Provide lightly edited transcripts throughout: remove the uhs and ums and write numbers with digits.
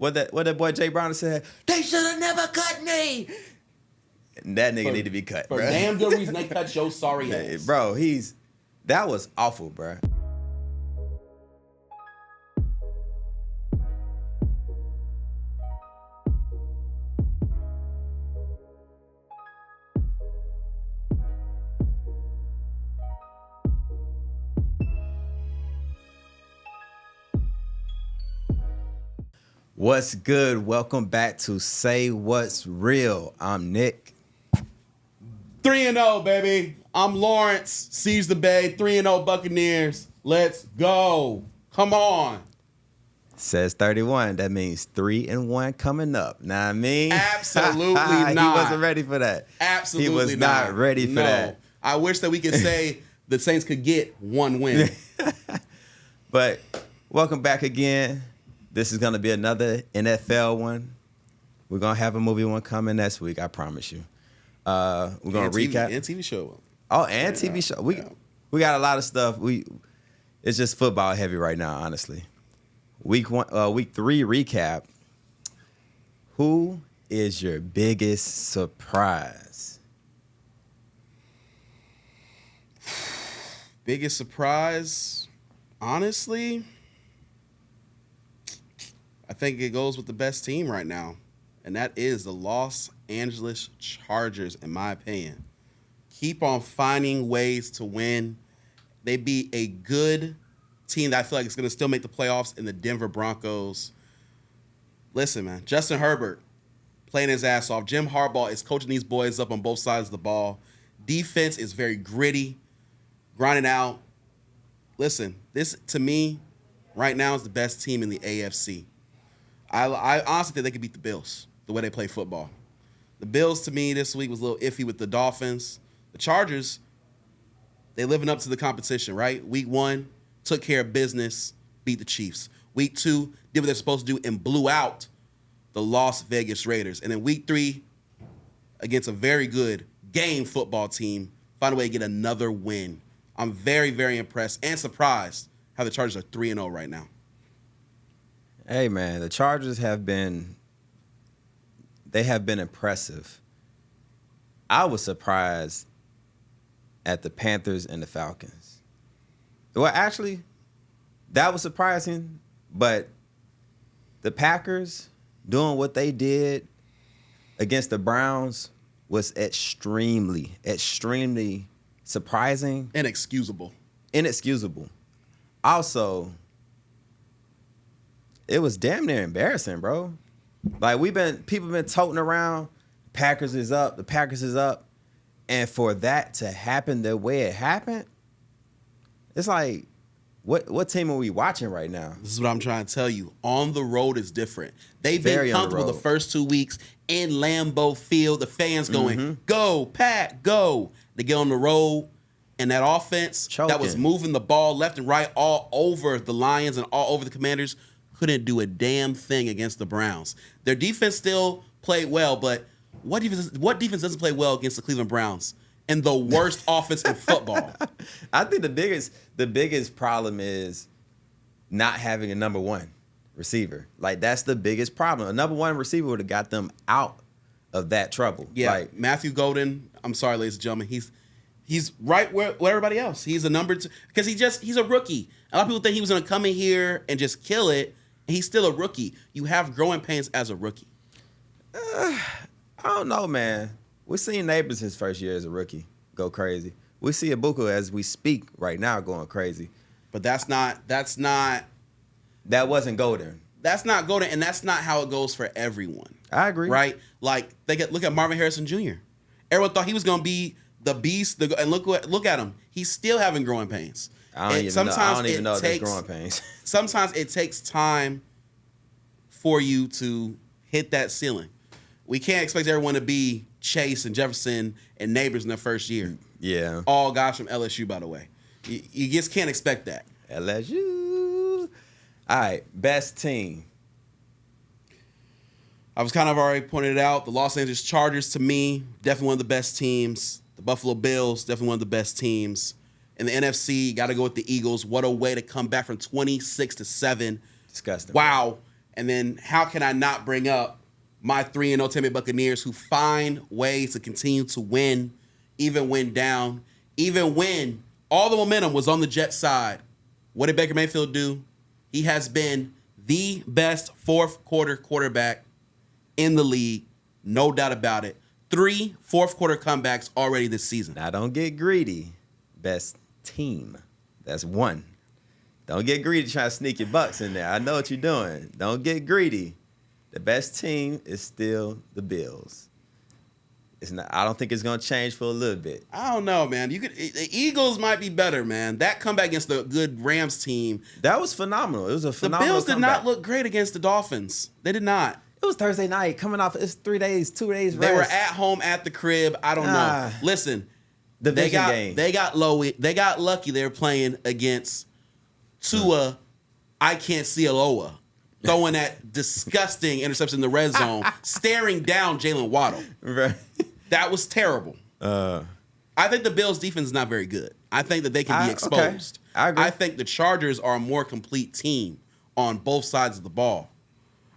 what that boy Jay Brown said? They should have never cut me. And that nigga need to be cut, for bro. damn good reason they cut your sorry ass. Bro, that was awful, bro. What's good? Welcome back to Saywhatsreel. I'm Nick. 3-0, baby. I'm Lawrence. Seize the Bay. 3-0 Buccaneers. Let's go. Come on. Says 31. That means 3-1 coming up. Know what I mean? Absolutely not. He wasn't ready for that. Absolutely He was not ready for that. I wish that we could say the Saints could get one win. But welcome back again. This is going to be another NFL one. We're going to have a movie one coming next week, I promise you. We're going to recap. And TV show. Oh, and TV show. We got a lot of stuff. It's just football heavy right now, honestly. Week 3 recap. Who is your biggest surprise? Biggest surprise? Honestly, I think it goes with the best team right now, and that is the Los Angeles Chargers, in my opinion. Keep on finding ways to win. They beat a good team that I feel like is going to still make the playoffs in the Denver Broncos. Listen, man, Justin Herbert playing his ass off. Jim Harbaugh is coaching these boys up on both sides of the ball. Defense is very gritty, grinding out. Listen, this, to me, right now is the best team in the AFC. I honestly think they could beat the Bills the way they play football. The Bills, to me, this week was a little iffy with the Dolphins. The Chargers, they living up to the competition, right? Week 1, took care of business, beat the Chiefs. Week 2, did what they're supposed to do and blew out the Las Vegas Raiders. And then week 3, against a very good game football team, find a way to get another win. I'm very, very impressed and surprised how the Chargers are 3-0 right now. Hey, man, the Chargers have been impressive. I was surprised at the Panthers and the Falcons. Well, actually, that was surprising, but the Packers doing what they did against the Browns was extremely surprising. Inexcusable. Also, it was damn near embarrassing, bro. Like people been toting around, the Packers is up. And for that to happen the way it happened, it's like, what team are we watching right now? This is what I'm trying to tell you. On the road is different. They've been comfortable the first 2 weeks in Lambeau Field. The fans going, go, Pack, go. They get on the road, and that offense that was moving the ball left and right all over the Lions and all over the Commanders couldn't do a damn thing against the Browns. Their defense still played well, but what defense doesn't play well against the Cleveland Browns and the worst offense in football? I think the biggest problem is not having a number one receiver. Like, that's the biggest problem. A number one receiver would have got them out of that trouble. Yeah, like, Matthew Golden, I'm sorry, ladies and gentlemen, he's right where everybody else. He's a number 2 because he's a rookie. A lot of people think he was going to come in here and just kill it, and he's still a rookie. You have growing pains as a rookie. I don't know, man. We're seeing Neighbors his first year as a rookie go crazy. We see Ibuka as we speak right now going crazy. But that wasn't Golden. That's not Golden, and that's not how it goes for everyone. I agree. Right? Like, look at Marvin Harrison Jr. Everyone thought he was going to be the beast, and look at him. He's still having growing pains. I don't even know there's growing pains. Sometimes it takes time for you to hit that ceiling. We can't expect everyone to be Chase and Jefferson and Neighbors in their first year. Yeah. All guys from LSU, by the way. You just can't expect that. LSU. All right, best team. I was kind of already pointed out. The Los Angeles Chargers, to me, definitely one of the best teams. The Buffalo Bills, definitely one of the best teams. In the NFC, got to go with the Eagles. What a way to come back from 26-7. Disgusting. Wow. And then how can I not bring up my 3-0 Tampa Bay Buccaneers who find ways to continue to win, even when down, even when all the momentum was on the Jets side. What did Baker Mayfield do? He has been the best fourth quarter quarterback in the league, no doubt about it. 3 fourth quarter comebacks already this season. Now, don't get greedy. Best team. That's 1. Don't get greedy trying to sneak your Bucs in there. I know what you're doing. Don't get greedy. The best team is still the Bills. It's not. I don't think it's going to change for a little bit. I don't know, man. The Eagles might be better, man. That comeback against the good Rams team. That was phenomenal. It was a phenomenal The Bills did comeback. not look great against the Dolphins. They did not. It was Thursday night, coming off. It's 2 days rest. They were at home at the crib. I don't know. Listen, they got game. They got lucky. They were playing against Tua. I can't see Aloha throwing that disgusting interception in the red zone, staring down Jalen Waddle. Right. That was terrible. I think the Bills' defense is not very good. I think that they can be exposed. Okay. I agree. I think the Chargers are a more complete team on both sides of the ball.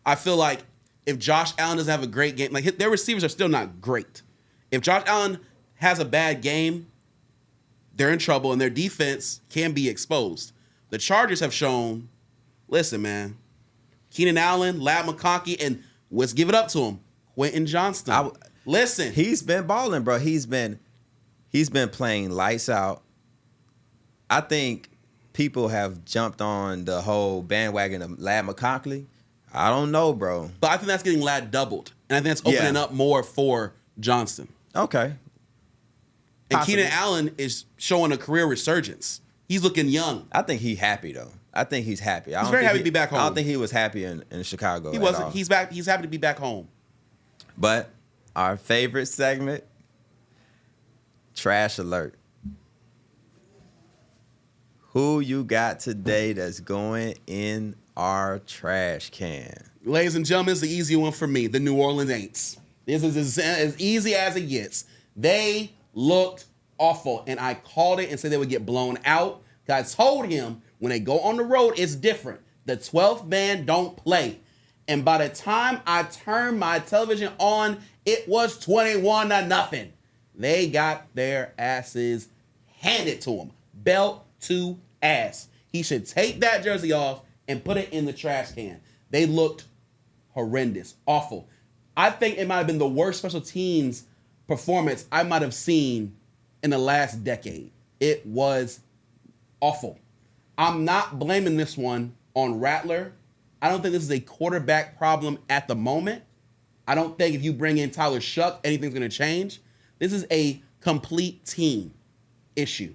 I feel like if Josh Allen doesn't have a great game, like their receivers are still not great. If Josh Allen has a bad game, they're in trouble, and their defense can be exposed. The Chargers have shown, listen, man, Keenan Allen, Lad McConkey, and let's give it up to him, Quentin Johnston. Listen, he's been balling, bro. He's been playing lights out. I think people have jumped on the whole bandwagon of Lad McConkey. I don't know, bro. But I think that's getting Lad doubled, and I think that's opening up more for Johnston. Okay. And Keenan Allen is showing a career resurgence. He's looking young. I think he's happy, though. I think he's happy. He's very happy to be back home. I don't think he was happy in Chicago. He wasn't. He's back. He's happy to be back home. But our favorite segment, Trash Alert. Who you got today that's going in our trash can? Ladies and gentlemen, it's the easy one for me. The New Orleans Aints. This is as easy as it gets. They looked awful, and I called it and said they would get blown out. I told him when they go on the road, it's different. The 12th man don't play. And by the time I turned my television on, it was 21-0. They got their asses handed to them. Belt to ass. He should take that jersey off and put it in the trash can. They looked horrendous, awful. I think it might have been the worst special teams performance I might have seen in the last decade. It was awful. I'm not blaming this one on Rattler. I don't think this is a quarterback problem at the moment. I don't think if you bring in Tyler Shuck, anything's going to change. This is a complete team issue.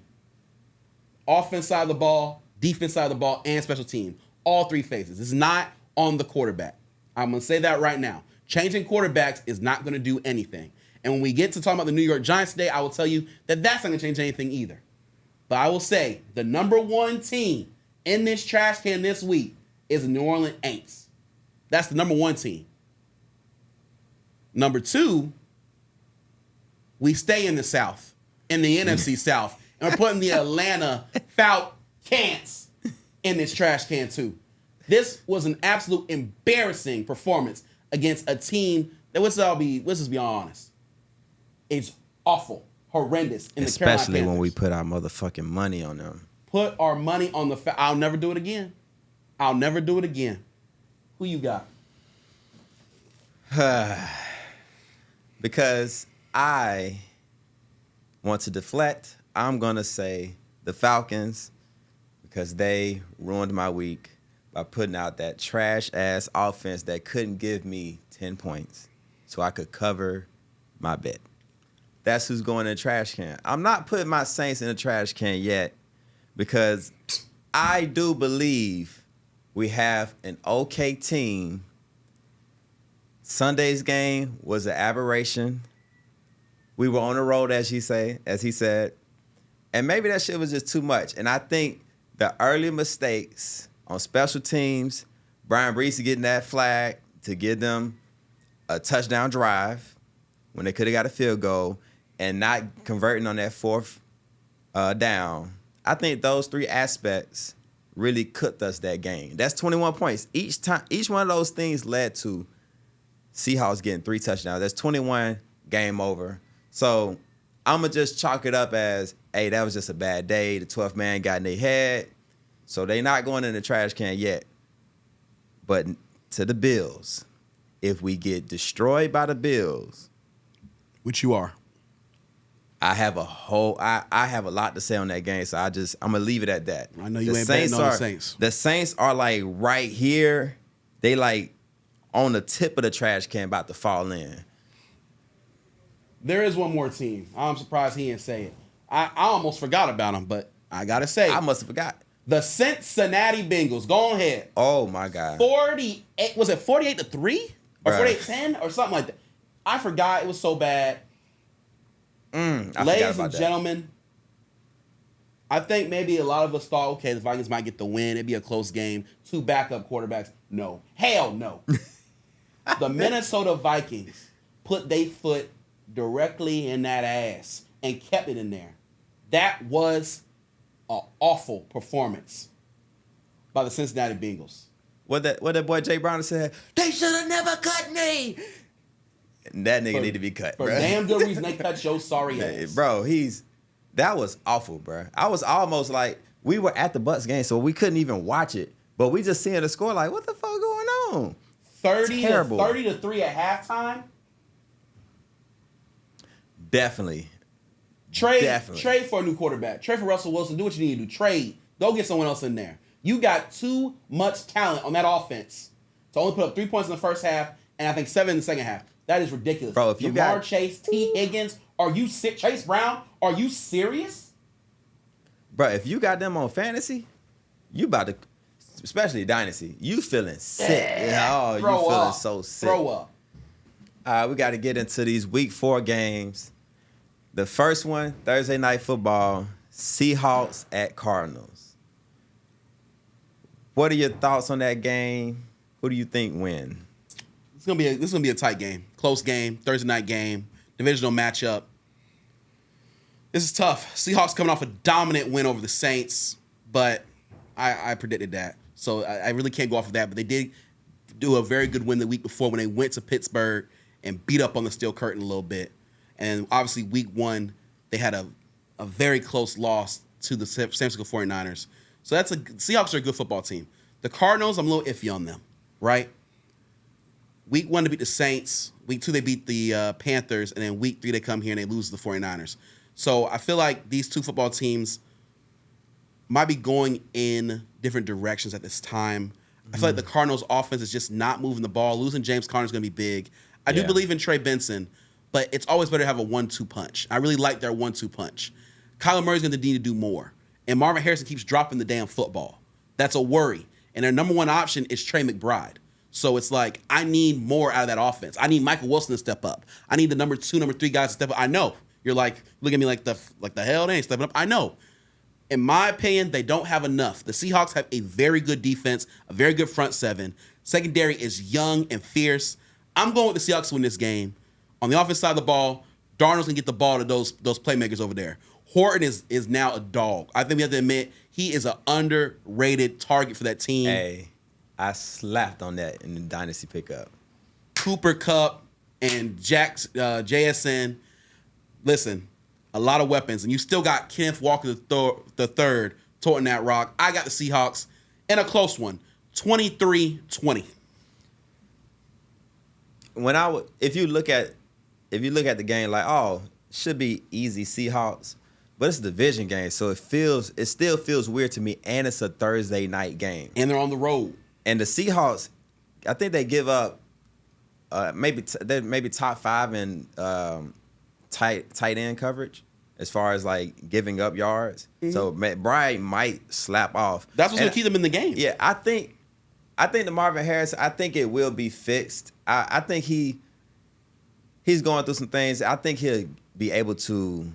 Offense side of the ball, defense side of the ball, and special team. All 3 phases. It's not on the quarterback. I'm going to say that right now. Changing quarterbacks is not going to do anything. And when we get to talking about the New York Giants today, I will tell you that that's not going to change anything either. But I will say the number 1 team in this trash can this week is the New Orleans Aints. That's the number 1 team. Number 2, we stay in the South, in the NFC South, and we're putting the Atlanta Falcons in this trash can too. This was an absolute embarrassing performance against a team that, let's just be honest, it's awful, horrendous in the Carolina Panthers. Especially when we put our motherfucking money on them. Put our money on the I'll never do it again. I'll never do it again. Who you got? Because I want to deflect, I'm going to say the Falcons because they ruined my week by putting out that trash-ass offense that couldn't give me 10 points so I could cover my bet. That's who's going in the trash can. I'm not putting my Saints in the trash can yet because I do believe we have an okay team. Sunday's game was an aberration. We were on the road, as he said. And maybe that shit was just too much. And I think the early mistakes on special teams, Brian Brees getting that flag to give them a touchdown drive when they could have got a field goal and not converting on that 4th down. I think those 3 aspects really cooked us that game. That's 21 points. Each one of those things led to Seahawks getting 3 touchdowns. That's 21, game over. So I'm going to just chalk it up as, hey, that was just a bad day. The 12th man got in their head. So they not going in the trash can yet. But to the Bills, if we get destroyed by the Bills, which you are, I have a lot to say on that game, so I'm gonna leave it at that. I know you ain't betting on the Saints. The Saints are like right here. They like on the tip of the trash can about to fall in. There is one more team. I'm surprised he didn't say it. I almost forgot about him, but I gotta say I must have forgot. The Cincinnati Bengals. Go ahead. Oh my God. 48. Was it 48-3 or 48-10 or something like that? I forgot. It was so bad. Ladies and gentlemen, I think maybe a lot of us thought, okay, the Vikings might get the win. It'd be a close game. 2 backup quarterbacks. No. Hell no. The Minnesota Vikings put their foot directly in that ass and kept it in there. That was an awful performance by the Cincinnati Bengals. What that boy Jay Brown said, they should have never cut me. That nigga need to be cut, for bro. Damn good reason they cut your sorry ass. Bro, that was awful, bro. I was almost like, we were at the Bucs game, so we couldn't even watch it. But we just seeing the score like, what the fuck going on? 30-3 at halftime? Definitely. Trade for a new quarterback. Trade for Russell Wilson. Do what you need to do. Trade. Go get someone else in there. You got too much talent on that offense to only put up 3 points in the first half and I think 7 in the second half. That is ridiculous. Bro, if you Jamar Chase, T. Higgins, are you sick? Chase Brown, are you serious? Bro, if you got them on fantasy, you about to, especially Dynasty, you feeling sick. Yeah, you feeling so sick. Throw up. We got to get into these week 4 games. The first one, Thursday Night Football, Seahawks at Cardinals. What are your thoughts on that game? Who do you think win? This is gonna be a tight game, close game, Thursday night game, divisional matchup. This is tough. Seahawks coming off a dominant win over the Saints, but I predicted that, so I really can't go off of that. But they did do a very good win the week before when they went to Pittsburgh and beat up on the steel curtain a little bit. And obviously, week 1 they had a very close loss to the San Francisco 49ers. So Seahawks are a good football team. The Cardinals, I'm a little iffy on them, right? Week 1 they beat the Saints. Week 2 they beat the Panthers, and then week 3 they come here and they lose to the 49ers. So I feel like these two football teams might be going in different directions at this time. I feel like the Cardinals' offense is just not moving the ball. Losing James Conner is going to be big. I do believe in Trey Benson, but it's always better to have a 1-2 punch. I really like their 1-2 punch. Kyler Murray's going to need to do more. And Marvin Harrison keeps dropping the damn football. That's a worry. And their number 1 option is Trey McBride. So it's like, I need more out of that offense. I need Michael Wilson to step up. I need the number 2, number 3 guys to step up. I know. You're like, look at me like the hell they ain't stepping up. I know. In my opinion, they don't have enough. The Seahawks have a very good defense, a very good front 7. Secondary is young and fierce. I'm going with the Seahawks to win this game. On the offense side of the ball, Darnold's going to get the ball to those playmakers over there. Horton is now a dog. I think we have to admit, he is an underrated target for that team. Hey, I slapped on that in the Dynasty pickup. Cooper Kupp and JSN. Listen, a lot of weapons. And you still got Kenneth Walker the third toting that rock. I got the Seahawks in a close one, 23-20. If you look at the game like, oh, should be easy Seahawks, but it's a division game, so it still feels weird to me, and it's a Thursday night game. And they're on the road. And the Seahawks, I think they give up maybe top 5 in tight end coverage as far as like giving up yards. Mm-hmm. So McBride might slap off. That's what's gonna keep them in the game. Yeah, I think the Marvin Harris, I think it will be fixed. I think he's going through some things. I think he'll be able to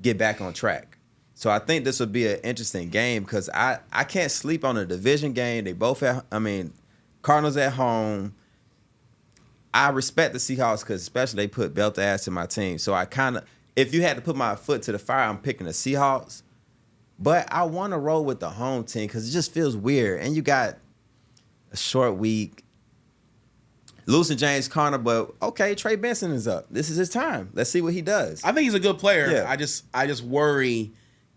get back on track. So I think this will be an interesting game because I can't sleep on a division game. They both Cardinals at home. I respect the Seahawks because especially they put belt ass to my team. So I kind of, if you had to put my foot to the fire, I'm picking the Seahawks. But I want to roll with the home team because it just feels weird. And you got a short week. Losing James Conner, but okay, Trey Benson is up. This is his time. Let's see what he does. I think he's a good player. Yeah. I just worry,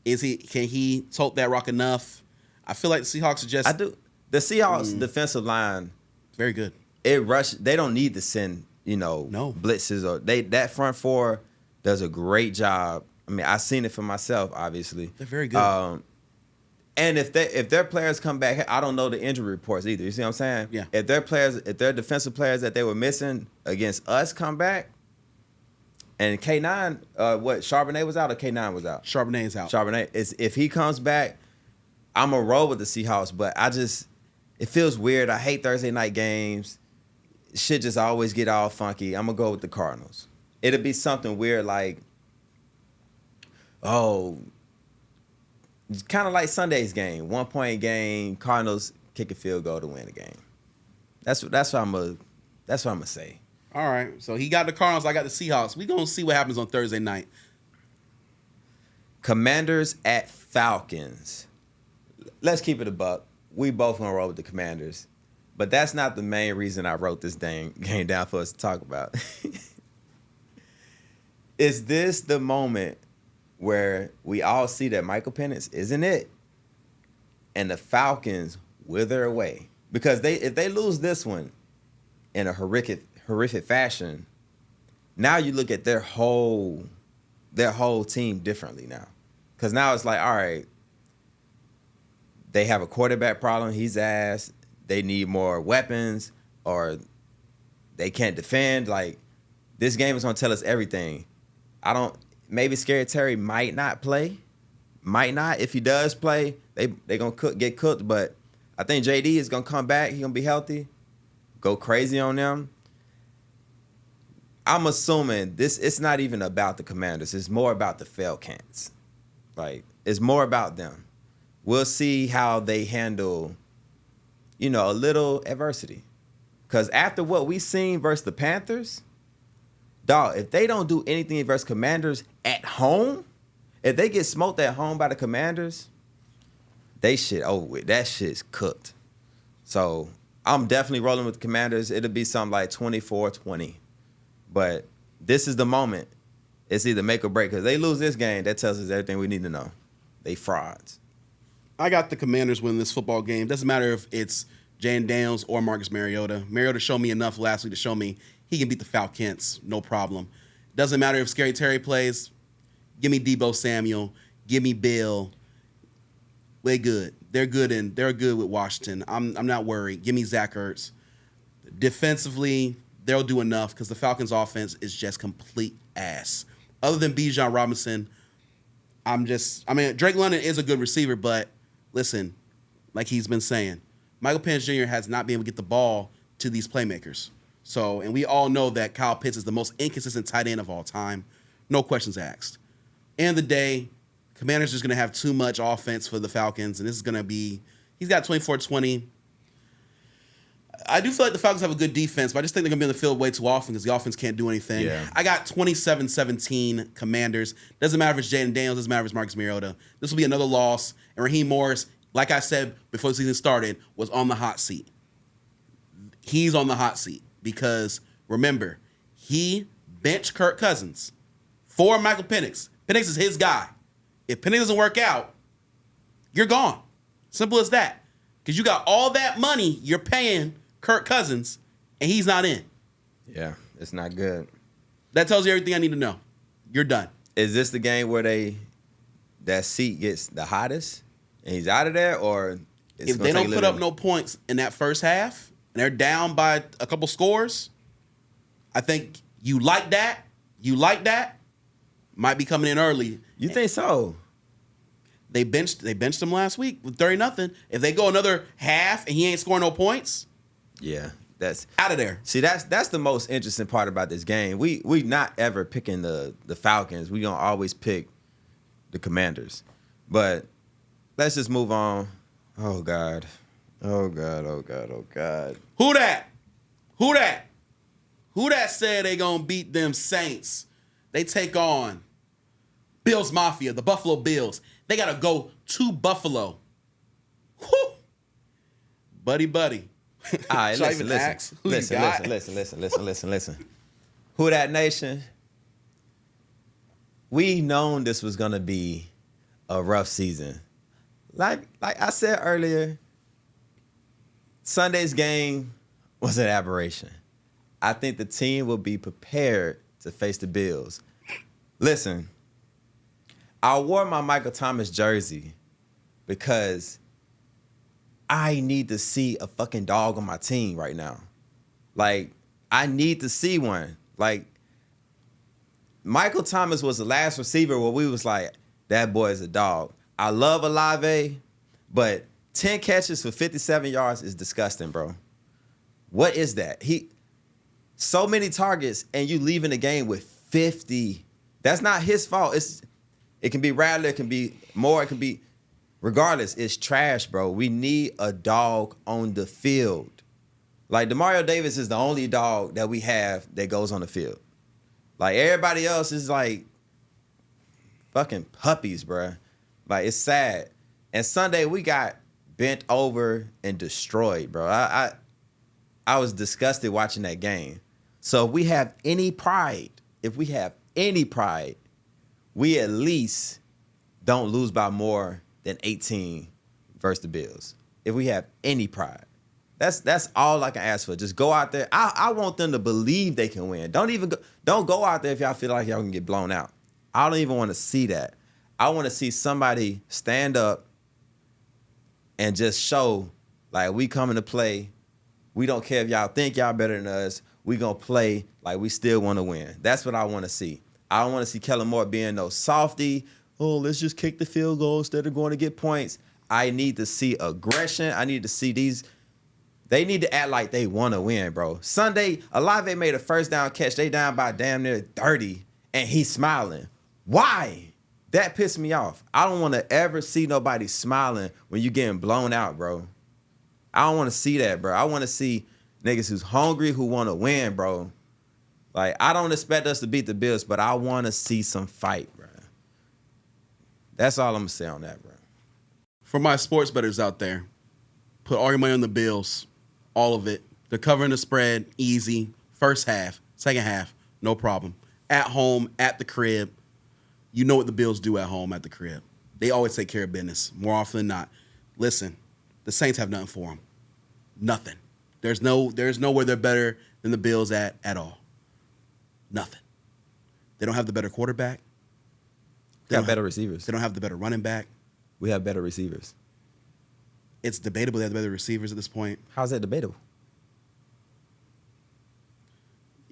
can he tote that rock enough? I feel like the Seahawks are just I do. The Seahawks defensive line, very good. They don't need to send, blitzes or that front four does a great job. I mean, I've seen it for myself, obviously. They're very good. And if their players come back, I don't know the injury reports either. You see what I'm saying? Yeah. If their defensive players that they were missing against us come back, and K9, Charbonnet was out or K9 was out? Charbonnet's out. Charbonnet, if he comes back, I'm going to roll with the Seahawks, but it feels weird. I hate Thursday night games. Shit just always get all funky. I'm going to go with the Cardinals. It'll be something weird like, kind of like Sunday's game, 1 point game. Cardinals kick a field goal to win the game. That's what I'm gonna say. All right. So he got the Cardinals. I got the Seahawks. We gonna see what happens on Thursday night. Commanders at Falcons. Let's keep it a buck. We both gonna roll with the Commanders, but that's not the main reason I wrote this game down for us to talk about. Is this the moment where we all see that Michael Penix isn't it, and the Falcons wither away? Because if they lose this one in a horrific fashion, now you look at their whole team differently now. Because now it's like, all right, they have a quarterback problem. He's ass. They need more weapons, or they can't defend. Like, this game is gonna tell us everything. Maybe Scary Terry might not play. Might not. If he does play, they going to get cooked. But I think JD is going to come back. He's going to be healthy. Go crazy on them. I'm assuming it's not even about the Commanders. It's more about the Falcons. Like, it's more about them. We'll see how they handle, a little adversity. Because after what we seen versus the Panthers, dog, if they don't do anything versus Commanders at home, if they get smoked at home by the Commanders, they shit over with. That shit's cooked. So I'm definitely rolling with the Commanders. It'll be something like 24-20. But this is the moment. It's either make or break. Because they lose this game, that tells us everything we need to know. They frauds. I got the Commanders winning this football game. Doesn't matter if it's Jan Daniels or Marcus Mariota. Mariota showed me enough last week to show me he can beat the Falcons, no problem. Doesn't matter if Scary Terry plays. Give me Deebo Samuel. Give me Bill. They good. They're good, and they're good with Washington. I'm not worried. Give me Zach Ertz. Defensively, they'll do enough because the Falcons' offense is just complete ass. Other than Bijan Robinson, Drake London is a good receiver, but listen, like he's been saying, Michael Penix Jr. has not been able to get the ball to these playmakers. So, and we all know that Kyle Pitts is the most inconsistent tight end of all time. No questions asked. End of the day, Commanders is going to have too much offense for the Falcons, and this is going to be, he's got 24-20. I do feel like the Falcons have a good defense, but I just think they're going to be in the field way too often because the offense can't do anything. Yeah. I got 27-17 Commanders. Doesn't matter if it's Jaden Daniels, doesn't matter if it's Marcus Mariota. This will be another loss, and Raheem Morris, like I said before the season started, was on the hot seat. He's on the hot seat. Because, remember, he benched Kirk Cousins for Michael Penix. Penix is his guy. If Penix doesn't work out, you're gone. Simple as that. Because you got all that money you're paying Kirk Cousins, and he's not in. Yeah, it's not good. That tells you everything I need to know. You're done. Is this the game where that seat gets the hottest, and he's out of there, or if they don't put up no points in that first half, and they're down by a couple scores, I think you like that, might be coming in early. You think so? They benched him last week with 30-0. If they go another half and he ain't scoring no points, yeah, that's out of there. See, that's the most interesting part about this game. We not ever picking the Falcons. We gonna always pick the Commanders. But let's just move on. Oh God. Oh God. Who that said they gonna beat them Saints? They take on Bills Mafia, the Buffalo Bills. They gotta go to Buffalo. Whew. Buddy. All right, listen. Who that nation? We known this was gonna be a rough season. Like I said earlier, Sunday's game was an aberration. I think the team will be prepared to face the Bills. Listen, I wore my Michael Thomas jersey because I need to see a fucking dog on my team right now. Like, I need to see one. Like, Michael Thomas was the last receiver where we was like, that boy is a dog. I love Olave, but 10 catches for 57 yards is disgusting, bro. What is that? So many targets and you leaving the game with 50. That's not his fault. It can be Rattler, it can be more, it can be regardless, it's trash, bro. We need a dog on the field. Like, Demario Davis is the only dog that we have that goes on the field. Like, everybody else is like fucking puppies, bro. Like, it's sad. And Sunday, we got bent over and destroyed, bro. I was disgusted watching that game. So if we have any pride, we at least don't lose by more than 18 versus the Bills. If we have any pride. That's all I can ask for. Just go out there. I want them to believe they can win. Don't go out there if y'all feel like y'all can get blown out. I don't even want to see that. I want to see somebody stand up and just show, like, we coming to play. We don't care if y'all think y'all better than us. We gonna play like we still want to win. That's what I want to see. I don't want to see Kellen Moore being no softy. Oh, let's just kick the field goal instead of going to get points. I need to see aggression. I need to see these. They need to act like they want to win, bro. Sunday, Olave made a first down catch. They down by damn near 30, and he's smiling. Why? That pissed me off. I don't want to ever see nobody smiling when you getting blown out, bro. I don't want to see that, bro. I want to see niggas who's hungry, who want to win, bro. Like, I don't expect us to beat the Bills, but I want to see some fight, bro. That's all I'm going to say on that, bro. For my sports bettors out there, put all your money on the Bills. All of it. They're covering the spread, easy. First half, second half, no problem. At home, at the crib. You know what the Bills do at home, at the crib. They always take care of business, more often than not. Listen, the Saints have nothing for them. Nothing. There's nowhere they're better than the Bills at all. Nothing. They don't have the better quarterback. They have better receivers. They don't have the better running back. We have better receivers. It's debatable they have better receivers at this point. How's that debatable?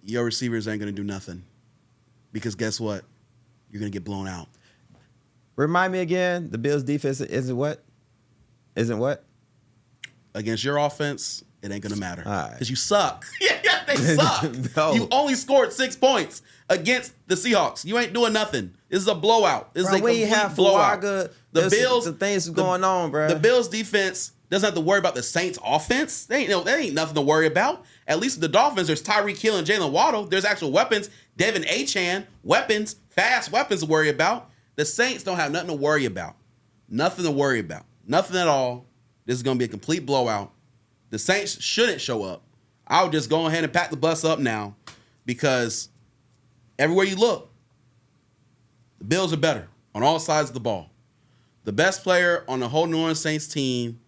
Your receivers ain't going to do nothing. Because guess what? You're going to get blown out. Remind me again, the Bills' defense isn't what? Isn't what? Against your offense, it ain't going to matter. Right. Because you suck. Yeah, they suck. No. You only scored 6 points against the Seahawks. You ain't doing nothing. This is a blowout. This is a complete blowout. The Bills, the things going on, bro. The Bills' defense doesn't have to worry about the Saints' offense. There ain't nothing to worry about. At least the Dolphins, there's Tyreek Hill and Jalen Waddle. There's actual weapons. Devin Achane, weapons, fast weapons to worry about. The Saints don't have nothing to worry about. Nothing to worry about. Nothing at all. This is going to be a complete blowout. The Saints shouldn't show up. I would just go ahead and pack the bus up now because everywhere you look, the Bills are better on all sides of the ball. The best player on the whole New Orleans Saints team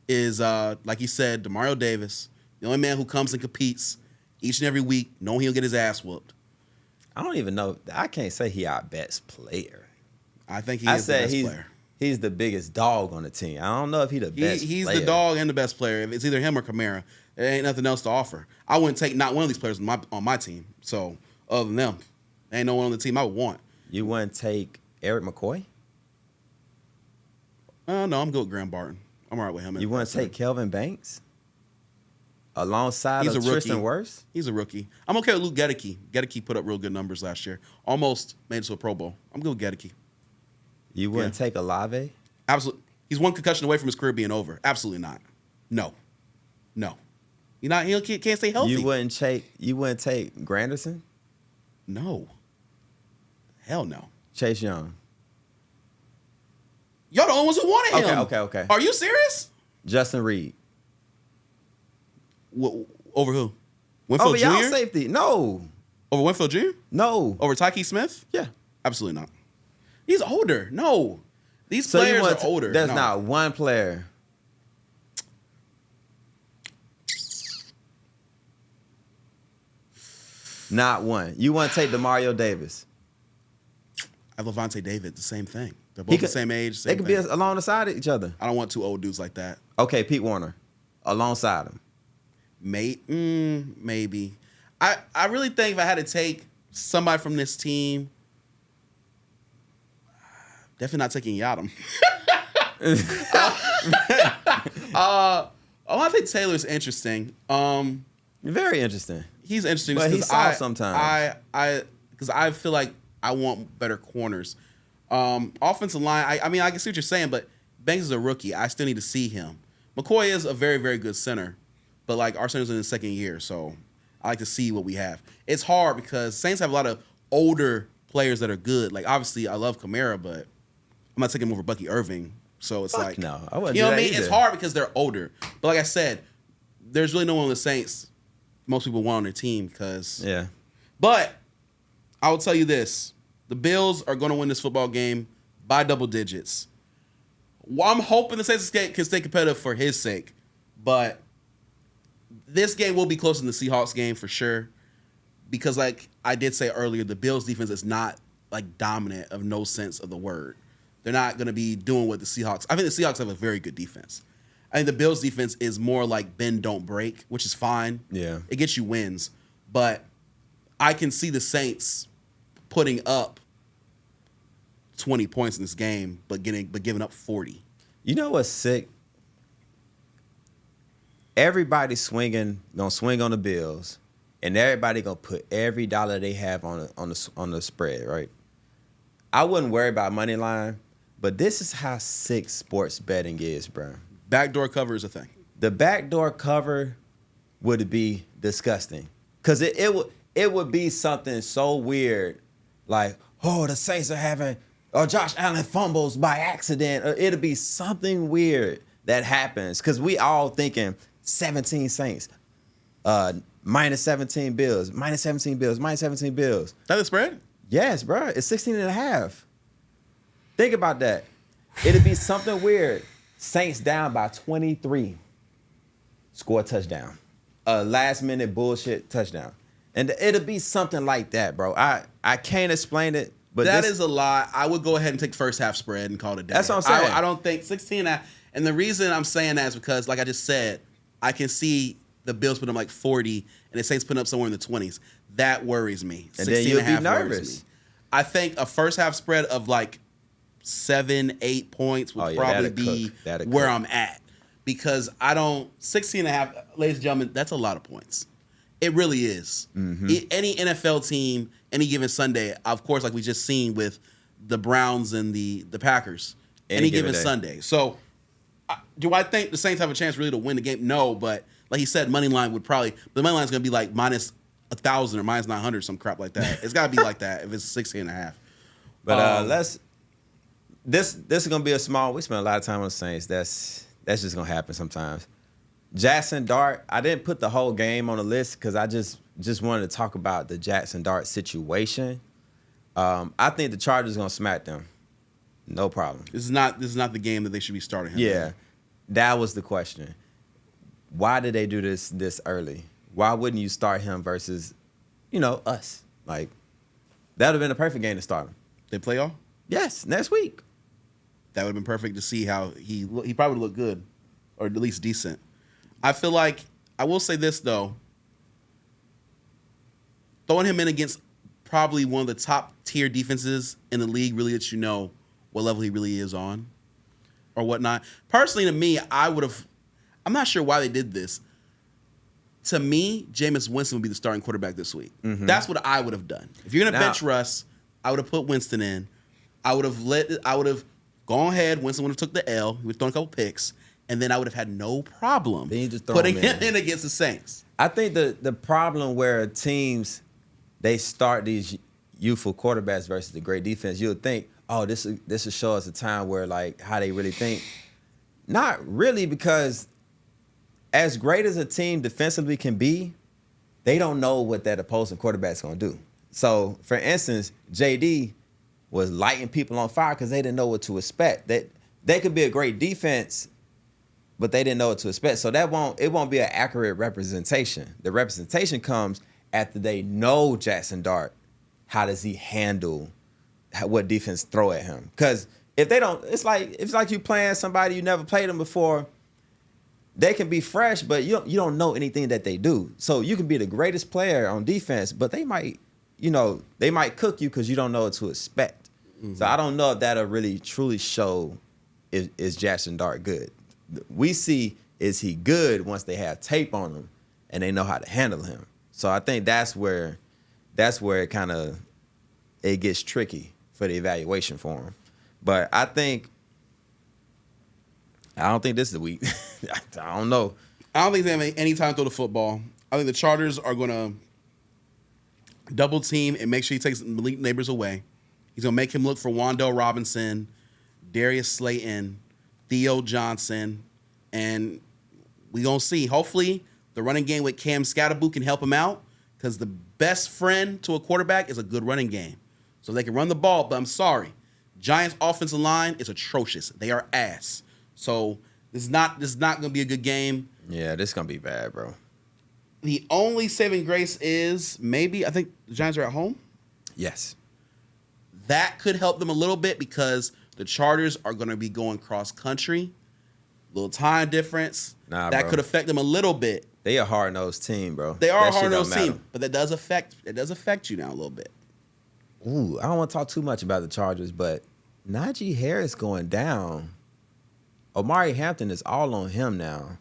is, like you said, Demario Davis, the only man who comes and competes each and every week, knowing he'll get his ass whooped. I don't even know. I can't say he our best player. I think he is the best player. He's the biggest dog on the team. I don't know if he's the best He's player. the dog and the best player. If it's either him or Kamara, there ain't nothing else to offer. I wouldn't take not one of these players on my team. So, other than them, there ain't no one on the team I would want. You wouldn't take Eric McCoy? No, I'm good with Graham Barton. I'm all right with him. You wouldn't take Kelvin Banks? Alongside of Tristan Wirfs? He's a rookie. I'm okay with Luke Gedeke. Gedeke put up real good numbers last year. Almost made it to a Pro Bowl. I'm good with Gedeke. You wouldn't take Olave? Absolutely. He's one concussion away from his career being over. Absolutely not. No. He can't stay healthy. You wouldn't take Granderson? No. Hell no. Chase Young? Y'all the only ones who wanted him. Okay. Are you serious? Justin Reed. Over who? Winfield Over Jr.? y'all safety. No. Over Winfield Jr.? No. Over Tyke Smith? Yeah. Absolutely not. He's older. No. These players are older. There's not one player. Not one. You want to take DeMario Davis? I have Levante David, the same thing. They're both the same age. They could be alongside each other. I don't want two old dudes like that. Okay, Pete Warner, alongside him. Maybe. I really think if I had to take somebody from this team, definitely not taking Yadam. I think Taylor's interesting. Very interesting. He's interesting, but he's soft sometimes. Because I feel like I want better corners. Offensive line, I mean, I can see what you're saying, but Banks is a rookie. I still need to see him. McCoy is a very, very good center, but like our center's in his second year, so I like to see what we have. It's hard because Saints have a lot of older players that are good. Like obviously, I love Kamara, but I'm not taking him over Bucky Irving. So it's like, no, I wouldn't. You know do what I that mean? either. It's hard because they're older. But like I said, there's really no one on the Saints most people want on their team because. Yeah. But I will tell you this: the Bills are going to win this football game by double digits. Well, I'm hoping the Saints can stay competitive for his sake, but this game will be closer than the Seahawks game for sure. Because, like I did say earlier, the Bills' defense is not like dominant of no sense of the word. They're not going to be doing what the Seahawks. I think the Seahawks have a very good defense. I think the Bills' defense is more like bend, don't break, which is fine. Yeah. It gets you wins. But I can see the Saints putting up 20 points in this game, but giving up 40. You know what's sick? Everybody gonna swing on the Bills, and everybody gonna put every dollar they have on the spread, right? I wouldn't worry about money line, but this is how sick sports betting is, bro. Backdoor cover is a thing. The backdoor cover would be disgusting, cause it would be something so weird, like the Saints are having. Or Josh Allen fumbles by accident. Or it'll be something weird that happens. Because we all thinking 17 Saints, minus 17 Bills, minus 17 Bills, minus 17 Bills. That the spread? Yes, bro. It's 16.5. Think about that. It'll be something weird. Saints down by 23. Score a touchdown. A last-minute bullshit touchdown. And it'll be something like that, bro. I can't explain it. But that is a lot. I would go ahead and take first half spread and call it a day. That's what I'm saying. I don't think 16. And the reason I'm saying that is because, like I just said, I can see the Bills putting up like 40 and the Saints putting up somewhere in the 20s. That worries me. And then you'll be nervous. I think a first half spread of like 7-8 points would probably be where I'm at. Because 16.5, ladies and gentlemen, that's a lot of points. It really is. Mm-hmm. Any NFL team, any given Sunday, of course, like we just seen with the Browns and the Packers, any given Sunday. So, do I think the Saints have a chance really to win the game? No, but like he said, money line would probably the money line is going to be like minus 1,000 or minus 900, some crap like that. It's got to be like that if it's 16.5. But this is going to be a small. We spend a lot of time on the Saints. That's just going to happen sometimes. Jaxson Dart, I didn't put the whole game on the list because I just wanted to talk about the Jaxson Dart situation. I think the Chargers are gonna smack them, no problem. This is not the game that they should be starting him. Yeah, that was the question. Why did they do this early? Why wouldn't you start him versus, us? Like that would have been a perfect game to start him. They play y'all? Yes, next week. That would have been perfect to see how he probably looked good, or at least decent. I feel like, I will say this, though. Throwing him in against probably one of the top-tier defenses in the league really lets you know what level he really is on or whatnot. Personally, to me, I'm not sure why they did this. To me, Jameis Winston would be the starting quarterback this week. Mm-hmm. That's what I would have done. If you're going to bench Russ, I would have put Winston in. I would have gone ahead. Winston would have took the L. He would have thrown a couple picks. And then I would have had no problem putting him in against the Saints. I think the problem where teams, they start these youthful quarterbacks versus the great defense, you would think, oh, this will show us a time where like how they really think. Not really, because as great as a team defensively can be, they don't know what that opposing quarterback's gonna do. So, for instance, JD was lighting people on fire because they didn't know what to expect. That they could be a great defense, but they didn't know what to expect. So it won't be an accurate representation. The representation comes after they know Jaxson Dart. How does he handle what defense throw at him? Because if they don't, it's like you playing somebody you never played them before. They can be fresh, but you don't know anything that they do. So you can be the greatest player on defense, but they might cook you because you don't know what to expect. Mm-hmm. So I don't know if that'll really truly show is Jaxson Dart good. We see is he good once they have tape on him and they know how to handle him. So I think that's where it kind of it gets tricky for the evaluation for him. But I don't think this is the week. I don't know. I don't think they have any time to throw the football. I think the Chargers are going to double team and make sure he takes Malik Neighbors away. He's going to make him look for Wan'Dale Robinson, Darius Slayton, Theo Johnson, and we're going to see. Hopefully, the running game with Cam Scatterboo can help him out because the best friend to a quarterback is a good running game. So they can run the ball, but I'm sorry. Giants' offensive line is atrocious. They are ass. So this is not going to be a good game. Yeah, this is going to be bad, bro. The only saving grace is maybe, I think the Giants are at home. Yes. That could help them a little bit because the Chargers are going to be going cross country. Little time difference. That could affect them a little bit. They a hard-nosed team, bro. They are a hard-nosed team, but that does affect you now a little bit. Ooh, I don't want to talk too much about the Chargers, but Najee Harris going down. Omari Hampton is all on him now.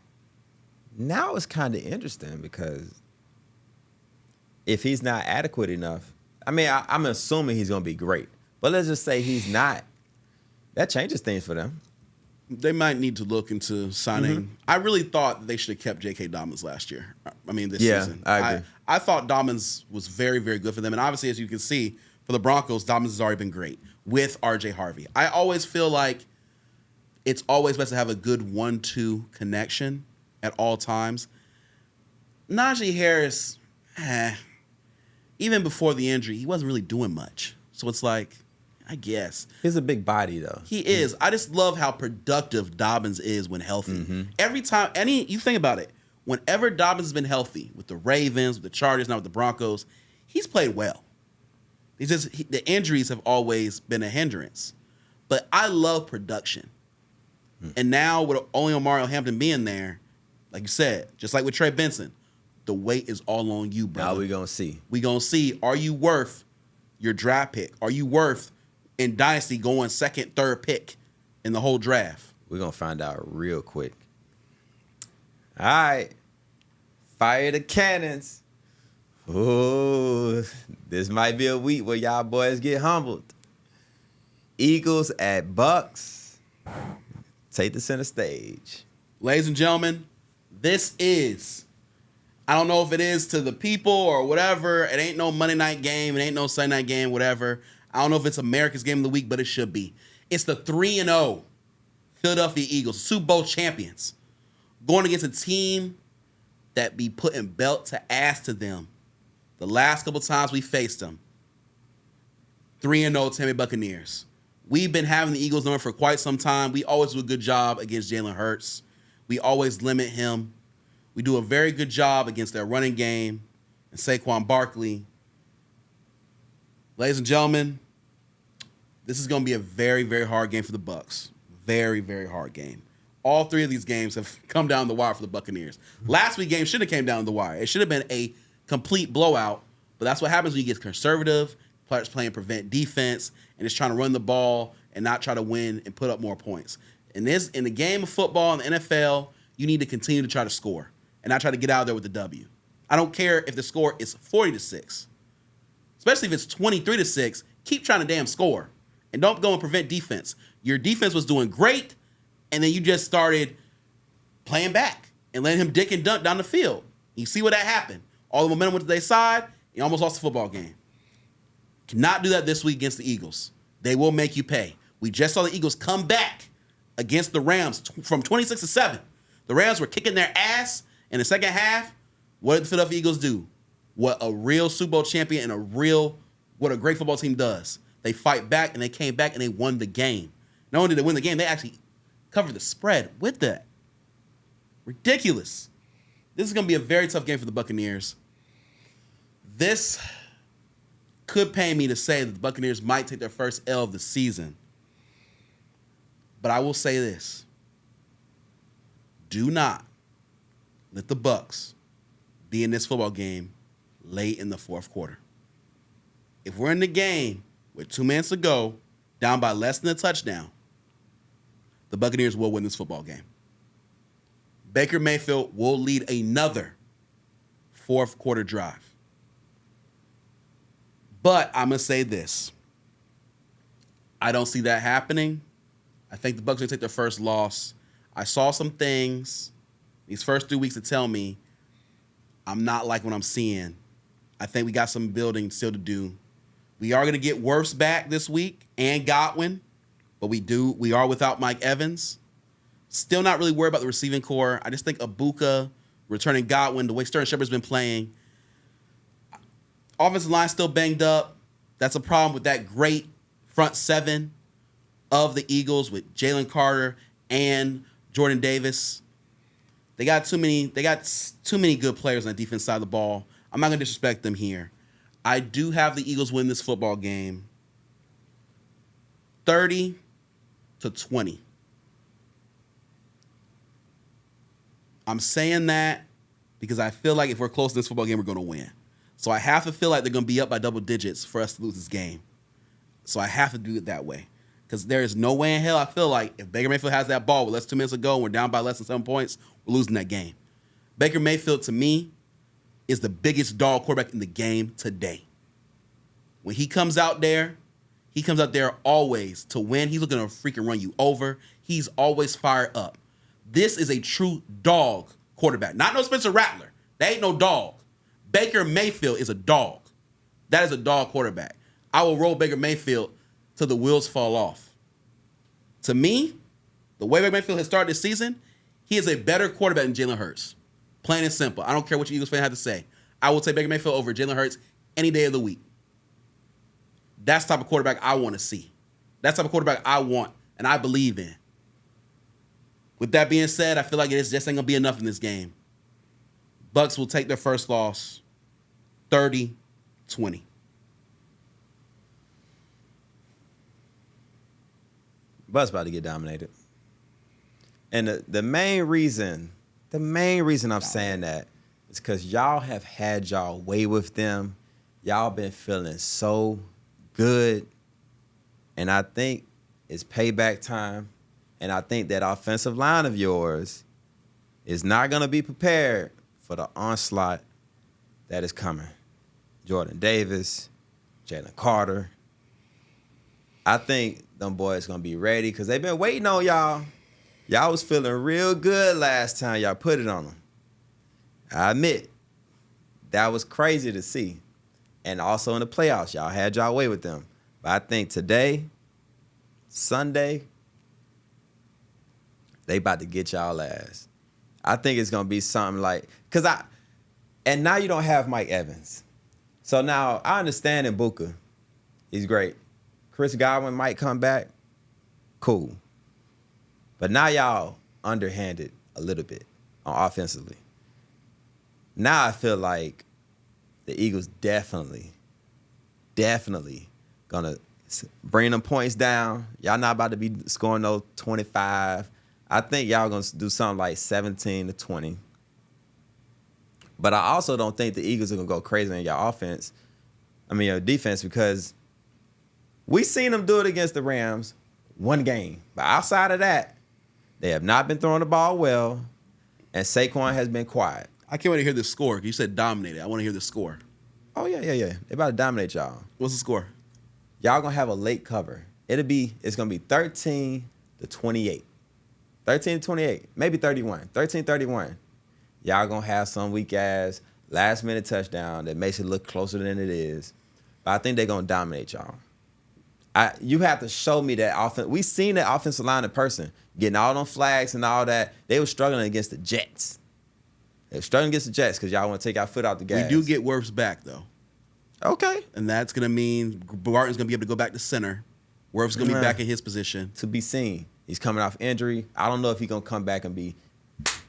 Now it's kind of interesting because if he's not adequate enough, I mean, I'm assuming he's going to be great. But let's just say he's not. That changes things for them. They might need to look into signing. Mm-hmm. I really thought they should have kept J.K. Dobbins last year. I mean, this season. I agree. I thought Dobbins was very, very good for them. And obviously, as you can see, for the Broncos, Dobbins has already been great with R.J. Harvey. I always feel like it's always best to have a good 1-2 connection at all times. Najee Harris, even before the injury, he wasn't really doing much. So it's like, I guess. He's a big body, though. He is. I just love how productive Dobbins is when healthy. Mm-hmm. Every time, you think about it, whenever Dobbins has been healthy, with the Ravens, with the Chargers, now with the Broncos, he's played well. It's just the injuries have always been a hindrance. But I love production. And now with only Omari Hampton being there, like you said, just like with Trey Benson, the weight is all on you, brother. Now we're going to see. We're going to see, are you worth your draft pick? Are you worth, in Dynasty, going second, third pick in the whole draft? We're going to find out real quick. All right. Fire the cannons. Ooh, this might be a week where y'all boys get humbled. Eagles at Bucs. Take the center stage. Ladies and gentlemen, this is, I don't know if it is to the people or whatever. It ain't no Monday night game. It ain't no Sunday night game, whatever. I don't know if it's America's game of the week, but it should be. It's the 3-0 Philadelphia Eagles, Super Bowl champions, going against a team that be putting belt to ass to them the last couple times we faced them. 3-0 Tampa Bay Buccaneers. We've been having the Eagles number for quite some time. We always do a good job against Jalen Hurts. We always limit him. We do a very good job against their running game and Saquon Barkley. Ladies and gentlemen, this is going to be a very, very hard game for the Bucs. Very, very hard game. All three of these games have come down the wire for the Buccaneers. Last week's game should have came down the wire. It should have been a complete blowout, but that's what happens when you get conservative, players playing prevent defense, and just trying to run the ball and not try to win and put up more points. In the game of football, in the NFL, you need to continue to try to score and not try to get out of there with the W. I don't care if the score is 40-6. Especially if it's 23-6, keep trying to damn score. And don't go and prevent defense. Your defense was doing great, and then you just started playing back and letting him dick and dunk down the field. You see what that happened. All the momentum went to their side, you almost lost the football game. Cannot do that this week against the Eagles. They will make you pay. We just saw the Eagles come back against the Rams from 26-7. The Rams were kicking their ass in the second half. What did the Philadelphia Eagles do? What a real Super Bowl champion and what a great football team does. They fight back, and they came back, and they won the game. Not only did they win the game, they actually covered the spread with that. Ridiculous. This is going to be a very tough game for the Buccaneers. This could pain me to say that the Buccaneers might take their first L of the season. But I will say this. Do not let the Bucs be in this football game late in the fourth quarter. If we're in the game with 2 minutes to go, down by less than a touchdown, the Buccaneers will win this football game. Baker Mayfield will lead another fourth quarter drive. But I'm going to say this. I don't see that happening. I think the Bucs are going to take their first loss. I saw some things these first 3 weeks to tell me I'm not like what I'm seeing. I think we got some building still to do. We are going to get Wirfs back this week and Godwin, but we are without Mike Evans. Still not really worried about the receiving core. I just think Ibuka, returning Godwin, the way Sterling Shepard's been playing. Offensive line still banged up. That's a problem with that great front seven of the Eagles with Jalen Carter and Jordan Davis. They got too many good players on the defense side of the ball. I'm not going to disrespect them here. I do have the Eagles win this football game 30-20. I'm saying that because I feel like if we're close to this football game, we're going to win. So I have to feel like they're going to be up by double digits for us to lose this game. So I have to do it that way. Because there is no way in hell I feel like if Baker Mayfield has that ball with less than 2 minutes to go and we're down by less than 7 points, we're losing that game. Baker Mayfield, to me, is the biggest dog quarterback in the game today. When he comes out there always to win. He's looking to freaking run you over. He's always fired up. This is a true dog quarterback. Not no Spencer Rattler. That ain't no dog. Baker Mayfield is a dog. That is a dog quarterback. I will roll Baker Mayfield till the wheels fall off. To me, the way Baker Mayfield has started this season, he is a better quarterback than Jalen Hurts. Plain and simple. I don't care what you Eagles fans have to say. I will take Baker Mayfield over Jalen Hurts any day of the week. That's the type of quarterback I want to see. That's the type of quarterback I want and I believe in. With that being said, I feel like it just ain't going to be enough in this game. Bucs will take their first loss 30-20. Bucs about to get dominated. And the main reason I'm saying that is because y'all have had y'all way with them. Y'all been feeling so good. And I think it's payback time. And I think that offensive line of yours is not going to be prepared for the onslaught that is coming. Jordan Davis, Jalen Carter. I think them boys going to be ready because they've been waiting on y'all. Y'all was feeling real good last time y'all put it on them. I admit, that was crazy to see. And also in the playoffs, y'all had y'all way with them. But I think today, Sunday, they about to get y'all ass. I think it's going to be something like, and now you don't have Mike Evans. So now I understand Ibuka. He's great. Chris Godwin might come back. Cool. But now y'all underhanded a little bit on offensively. Now I feel like the Eagles definitely going to bring them points down. Y'all not about to be scoring no 25. I think y'all going to do something like 17-20. But I also don't think the Eagles are going to go crazy in your defense, because we seen them do it against the Rams one game. But outside of that, they have not been throwing the ball well, and Saquon has been quiet. I can't wait to hear the score. You said dominated. I want to hear the score. Oh, yeah. They about to dominate y'all. What's the score? Y'all going to have a late cover. It's going to be 13-28. 13-28, maybe 31. 13-31. Y'all going to have some weak-ass last-minute touchdown that makes it look closer than it is. But I think they're going to dominate y'all. You have to show me that offense. We seen that offensive line in person, getting all them flags and all that. They were struggling against the Jets. They were struggling against the Jets because y'all want to take our foot out the gas. We do get Wirfs back, though. Okay. And that's going to mean Barton's going to be able to go back to center. Wirfs going to be back in his position. To be seen. He's coming off injury. I don't know if he's going to come back and be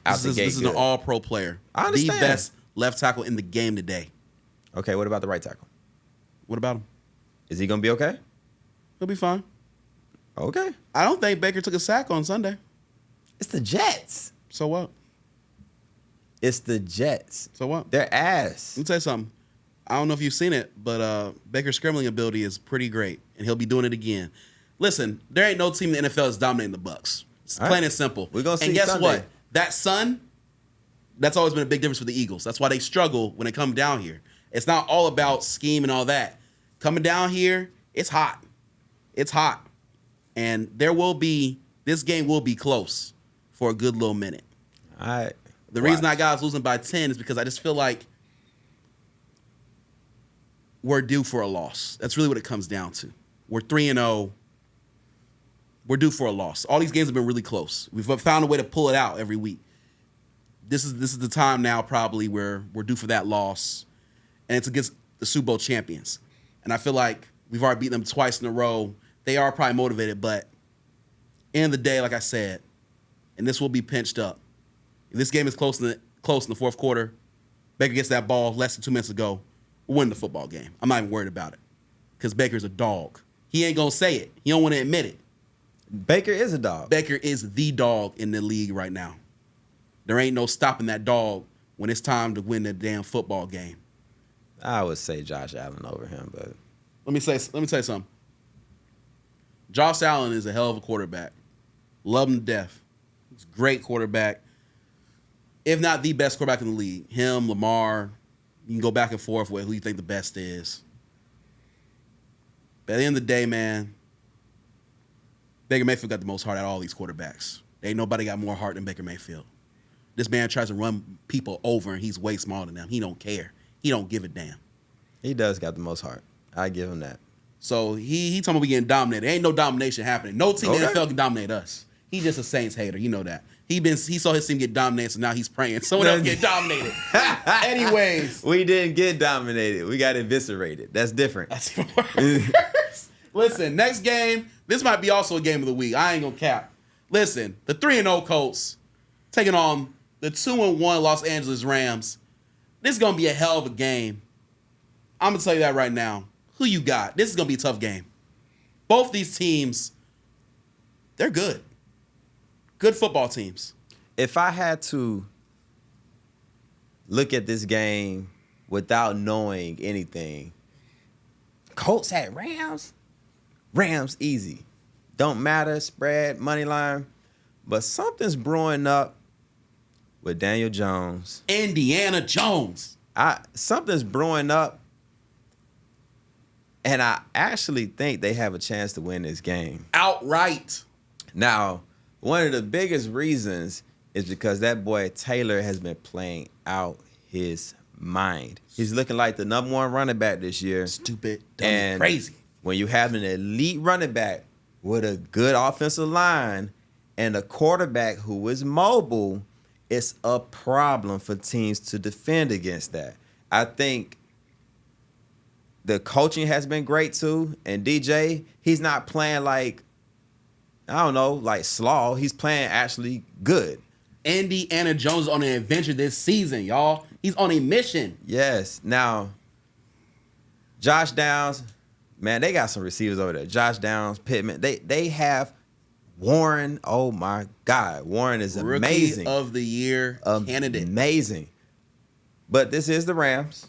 out the gate. This is an all-pro player. I understand. The best left tackle in the game today. Okay, what about the right tackle? What about him? Is he going to be okay? He'll be fine. Okay. I don't think Baker took a sack on Sunday. It's the Jets. So what? It's the Jets. So what? They're ass. Let me tell you something. I don't know if you've seen it, but Baker's scrambling ability is pretty great, and he'll be doing it again. Listen, there ain't no team in the NFL that's dominating the Bucs. It's plain and simple. We're gonna see. And guess Sunday. what? That sun, that's always been a big difference for the Eagles. That's why they struggle when they come down here. It's not all about scheme and all that. Coming down here, it's hot. It's hot. And this game will be close for a good little minute. All right. The reason I got us losing by 10 is because I just feel like we're due for a loss. That's really what it comes down to. We're 3-0. We're due for a loss. All these games have been really close. We've found a way to pull it out every week. This is the time now probably where we're due for that loss, and it's against the Super Bowl champions. And I feel like we've already beaten them twice in a row. They are probably motivated, but end of the day, like I said, and this will be pinched up. If this game is close in the fourth quarter, Baker gets that ball less than 2 minutes ago, we'll win the football game. I'm not even worried about it because Baker's a dog. He ain't going to say it. He don't want to admit it. Baker is a dog. Baker is the dog in the league right now. There ain't no stopping that dog when it's time to win the damn football game. I would say Josh Allen over him, but Let me tell you something. Josh Allen is a hell of a quarterback. Love him to death. He's a great quarterback. If not the best quarterback in the league. Him, Lamar, you can go back and forth with who you think the best is. But at the end of the day, man, Baker Mayfield got the most heart out of all these quarterbacks. Ain't nobody got more heart than Baker Mayfield. This man tries to run people over, and he's way smaller than them. He don't care. He don't give a damn. he does got the most heart. I give him that. So he talking about we getting dominated. Ain't no domination happening. No team in the NFL can dominate us. He just a Saints hater. You know that. He saw his team get dominated, so now he's praying someone else get dominated. Anyways. We didn't get dominated. We got eviscerated. That's different. That's worse. Listen, next game, this might be also a game of the week. I ain't going to cap. Listen, the 3-0 Colts taking on the 2-1 Los Angeles Rams. This is going to be a hell of a game. I'm going to tell you that right now. Who you got? This is going to be a tough game. Both these teams, they're good. Good football teams. If I had to look at this game without knowing anything, Colts at Rams? Rams easy. Don't matter, spread, money line. But something's brewing up with Daniel Jones. Indiana Jones. Something's brewing up, and I actually think they have a chance to win this game. Outright. Now, one of the biggest reasons is because that boy Taylor has been playing out his mind. He's looking like the number one running back this year. Stupid, dumb, and crazy. When you have an elite running back with a good offensive line and a quarterback who is mobile, it's a problem for teams to defend against that. I think the coaching has been great too. And DJ, he's not playing like, I don't know, like slaw. He's playing actually good. Indiana Jones is on an adventure this season, y'all. He's on a mission. Yes. Now, Josh Downs, man, they got some receivers over there. Josh Downs, Pittman. They have Warren. Oh, my God. Warren is amazing. Rookie of the year candidate. Amazing. But this is the Rams.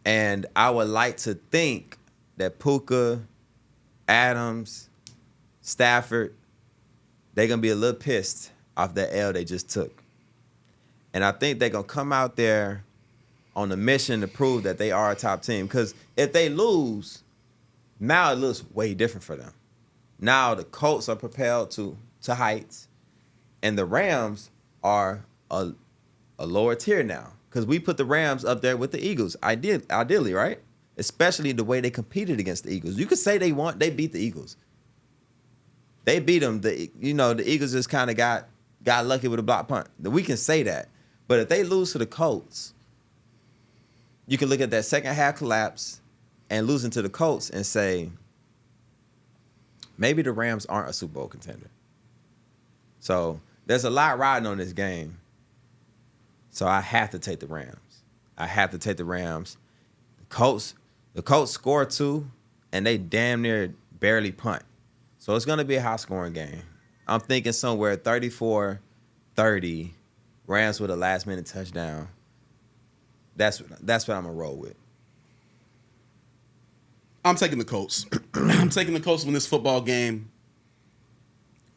And I would like to think that Puka, Adams, Stafford, they're going to be a little pissed off that L they just took. And I think they're going to come out there on a mission to prove that they are a top team. Because if they lose, now it looks way different for them. Now the Colts are propelled to heights, and the Rams are a lower tier now. Because we put the Rams up there with the Eagles, ideally, right? especially the way they competed against the Eagles. You could say they beat the Eagles. They beat them. The Eagles just kind of got lucky with a block punt. We can say that. But if they lose to the Colts, you can look at that second half collapse and losing to the Colts and say, maybe the Rams aren't a Super Bowl contender. So there's a lot riding on this game. So I have to take the Rams. The Colts score 2, and they damn near barely punt. So it's going to be a high-scoring game. I'm thinking somewhere 34-30, Rams with a last-minute touchdown. That's what I'm going to roll with. I'm taking the Colts. I'm taking the Colts to win this football game.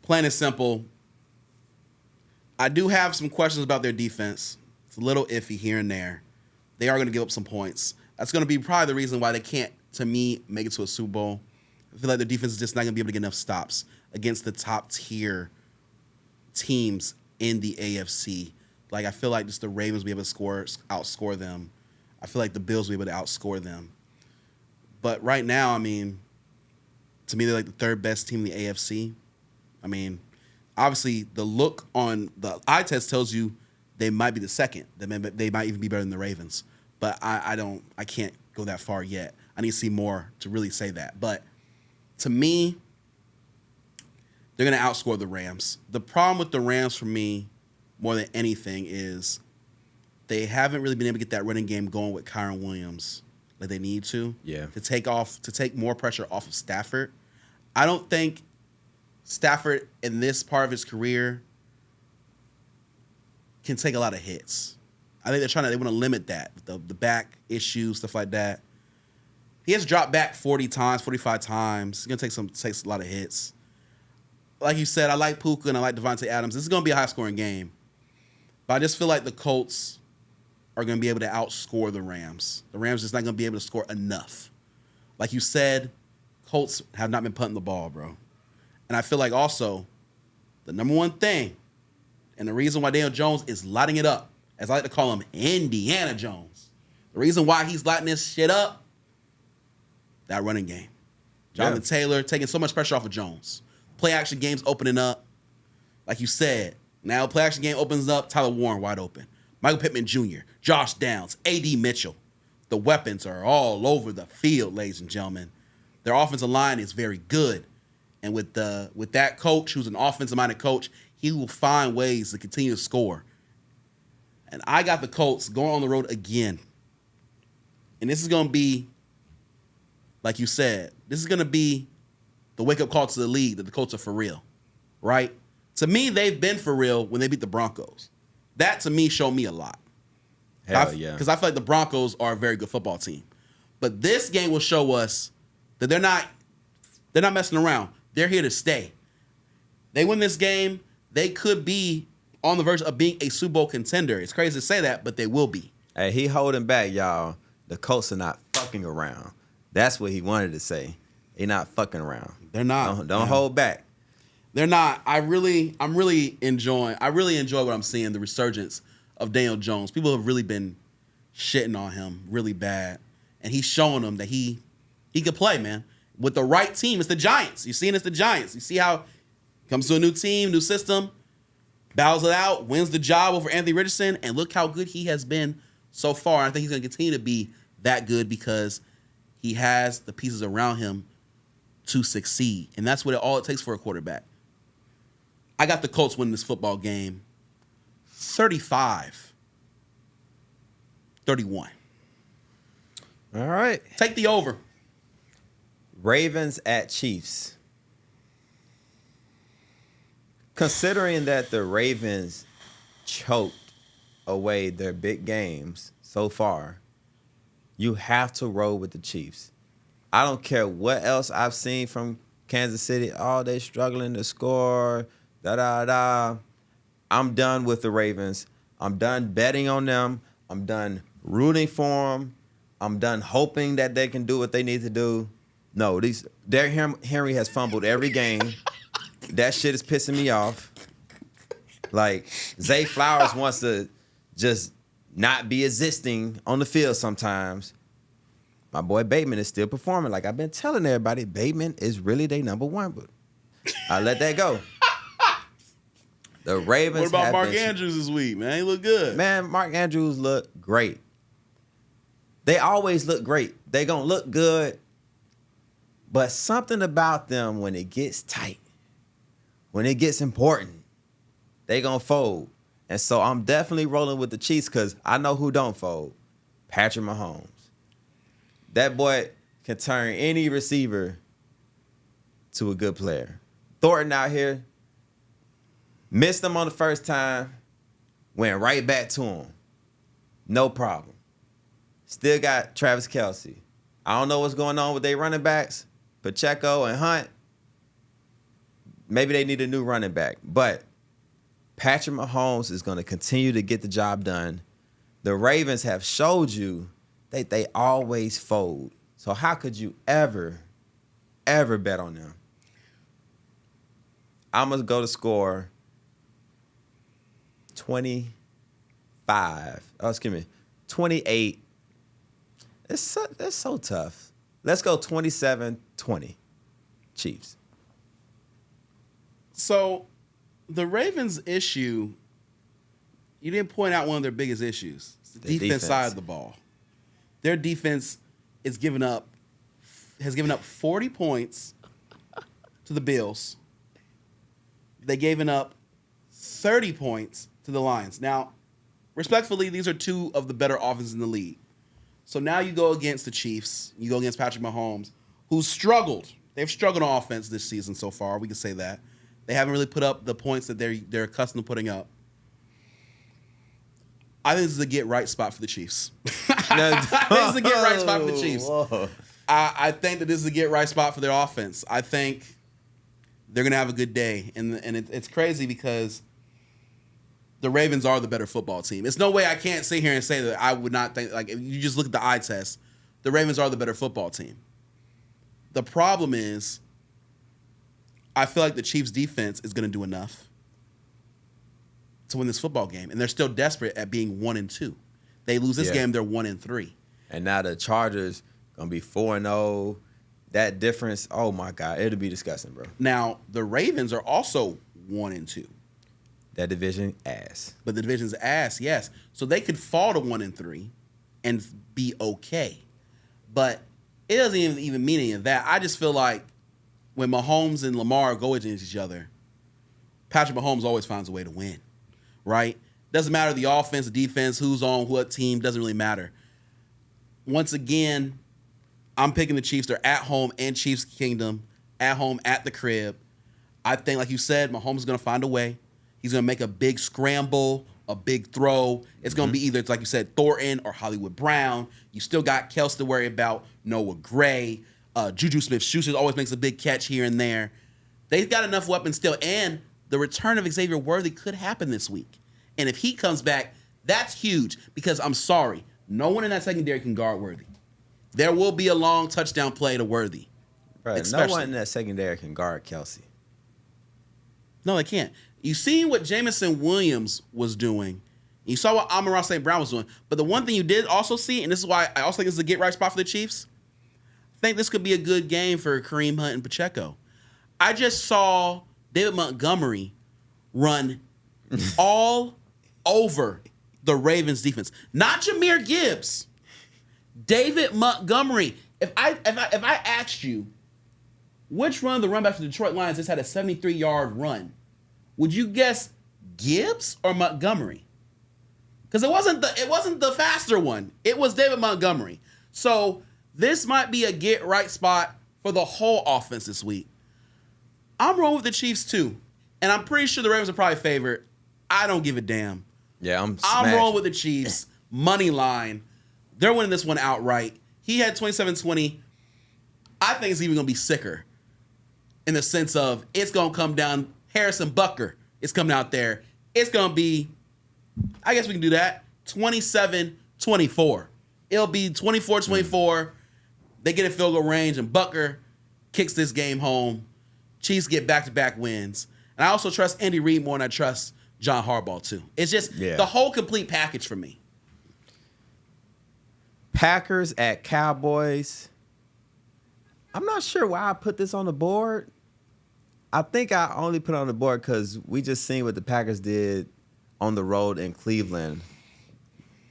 Plain and simple. I do have some questions about their defense. It's a little iffy here and there. They are going to give up some points. That's going to be probably the reason why they can't, to me, make it to a Super Bowl. I feel like their defense is just not going to be able to get enough stops against the top-tier teams in the AFC. Like, I feel like just the Ravens will be able to outscore them. I feel like the Bills will be able to outscore them. But right now, I mean, to me, they're like the third best team in the AFC. I mean, obviously, the look on the eye test tells you they might be the second. They might even be better than the Ravens. But I can't go that far yet. I need to see more to really say that. But to me, they're going to outscore the Rams. The problem with the Rams for me, more than anything, is they haven't really been able to get that running game going with Kyron Williams like they need to. Yeah. To take more pressure off of Stafford. I don't think Stafford in this part of his career can take a lot of hits. I think they want to limit that. The back issues, stuff like that. He has dropped back 40 times, 45 times. He's going to take a lot of hits. Like you said, I like Puka and I like Devontae Adams. This is going to be a high-scoring game. But I just feel like the Colts are going to be able to outscore the Rams. The Rams just not going to be able to score enough. Like you said, Colts have not been punting the ball, bro. And I feel like also the number one thing and the reason why Daniel Jones is lighting it up, as I like to call him Indiana Jones, the reason why he's lighting this shit up, that running game. Jonathan Taylor taking so much pressure off of Jones. Play action games opening up. Like you said, now play action game opens up, Tyler Warren wide open. Michael Pittman Jr., Josh Downs, A.D. Mitchell. The weapons are all over the field, ladies and gentlemen. Their offensive line is very good. And with that coach, who's an offensive-minded coach, he will find ways to continue to score. And I got the Colts going on the road again. And this is going to be, like you said, this is going to be the wake-up call to the league that the Colts are for real, right? To me, they've been for real when they beat the Broncos. That, to me, showed me a lot. Hell yeah. Because I feel like the Broncos are a very good football team. But this game will show us that they're not messing around. They're here to stay. They win this game, they could be on the verge of being a Super Bowl contender. It's crazy to say that, but they will be. Hey, he holding back, y'all. The Colts are not fucking around. That's what he wanted to say. They're not fucking around. They're not. Don't hold back. They're not. I'm really enjoying what I'm seeing, the resurgence of Daniel Jones. People have really been shitting on him really bad. And he's showing them that he can play, man. With the right team, it's the Giants. You're seeing it's the Giants. You see how he comes to a new team, new system, battles it out, wins the job over Anthony Richardson, and look how good he has been so far. I think he's going to continue to be that good because he has the pieces around him to succeed. And that's what all it takes for a quarterback. I got the Colts winning this football game 35-31. All right. Take the over. Ravens at Chiefs. Considering that the Ravens choked away their big games so far, you have to roll with the Chiefs. I don't care what else I've seen from Kansas City. Oh, they struggling to score. Da-da-da. I'm done with the Ravens. I'm done betting on them. I'm done rooting for them. I'm done hoping that they can do what they need to do. No, Derrick Henry has fumbled every game. That shit is pissing me off. Like, Zay Flowers wants to just not be existing on the field sometimes. My boy Bateman is still performing. Like I've been telling everybody, Bateman is really their number one, but I let that go. The Ravens. What about Mark Andrews this week, man? He look good. Man, Mark Andrews look great. They always look great. They gonna look good, but something about them when it gets tight, when it gets important, they gonna fold. And so I'm definitely rolling with the Chiefs because I know who don't fold. Patrick Mahomes. That boy can turn any receiver to a good player. Thornton out here, missed him on the first time, went right back to him. No problem. Still got Travis Kelce. I don't know what's going on with their running backs, Pacheco and Hunt. Maybe they need a new running back. But Patrick Mahomes is going to continue to get the job done. The Ravens have showed you that they always fold. So how could you ever bet on them? I'm going to go to score 28. That's so tough. Let's go 27-20. Chiefs. So the Ravens' issue, you didn't point out one of their biggest issues. It's the defense side of the ball. Their defense has given up 40 points to the Bills. They given up 30 points to the Lions. Now, respectfully, these are two of the better offenses in the league. So now you go against the Chiefs. You go against Patrick Mahomes, who's struggled. They've struggled on offense this season so far. We can say that. They haven't really put up the points that they're accustomed to putting up. I think this is a get-right spot for the Chiefs. I think this is a get-right spot for the Chiefs. I think that this is a get-right spot for their offense. I think they're going to have a good day. And it's crazy because the Ravens are the better football team. It's no way I can't sit here and say that I would not think, like, if you just look at the eye test, the Ravens are the better football team. The problem is, I feel like the Chiefs' defense is going to do enough to win this football game, and they're still desperate at being 1-2. They lose this game, they're 1-3. And now the Chargers gonna be 4-0. That difference, oh my God, it'll be disgusting, bro. Now the Ravens are also 1-2. That division ass. But the division's ass, yes. So they could fall to 1-3 and be okay. But it doesn't even mean any of that. I just feel like when Mahomes and Lamar go against each other, Patrick Mahomes always finds a way to win, right? Doesn't matter the offense, the defense, who's on what team, doesn't really matter. Once again, I'm picking the Chiefs. They're at home in Chiefs Kingdom, at home at the crib. I think, like you said, Mahomes is going to find a way. He's going to make a big scramble, a big throw. It's going to be either, like you said, Thornton or Hollywood Brown. You still got Kelce to worry about, Noah Gray. Juju Smith-Schuster always makes a big catch here and there. They've got enough weapons still, and the return of Xavier Worthy could happen this week. And if he comes back, that's huge because I'm sorry, no one in that secondary can guard Worthy. There will be a long touchdown play to Worthy. Right, no one in that secondary can guard Kelce. No, they can't. You see what Jameson Williams was doing. You saw what Amon-Ra St. Brown was doing. But the one thing you did also see, and this is why I also think this is a get-right spot for the Chiefs, I think this could be a good game for Kareem Hunt and Pacheco. I just saw David Montgomery run all over the Ravens defense. Not Jahmyr Gibbs. David Montgomery. If I asked you which one of the runbacks for the Detroit Lions just had a 73-yard run, would you guess Gibbs or Montgomery? Because it wasn't the faster one. It was David Montgomery. So this might be a get-right spot for the whole offense this week. I'm rolling with the Chiefs too. And I'm pretty sure the Ravens are probably favored. I don't give a damn. Yeah, I'm rolling with the Chiefs. Money line. They're winning this one outright. He had 27-20. I think it's even going to be sicker in the sense of it's going to come down. Harrison Butker is coming out there. It's going to be, I guess we can do that, 27-24. It'll be 24-24. They get a field goal range, and Butker kicks this game home. Chiefs get back-to-back wins. And I also trust Andy Reid more than I trust John Harbaugh, too. It's just the whole complete package for me. Packers at Cowboys. I'm not sure why I put this on the board. I think I only put it on the board because we just seen what the Packers did on the road in Cleveland.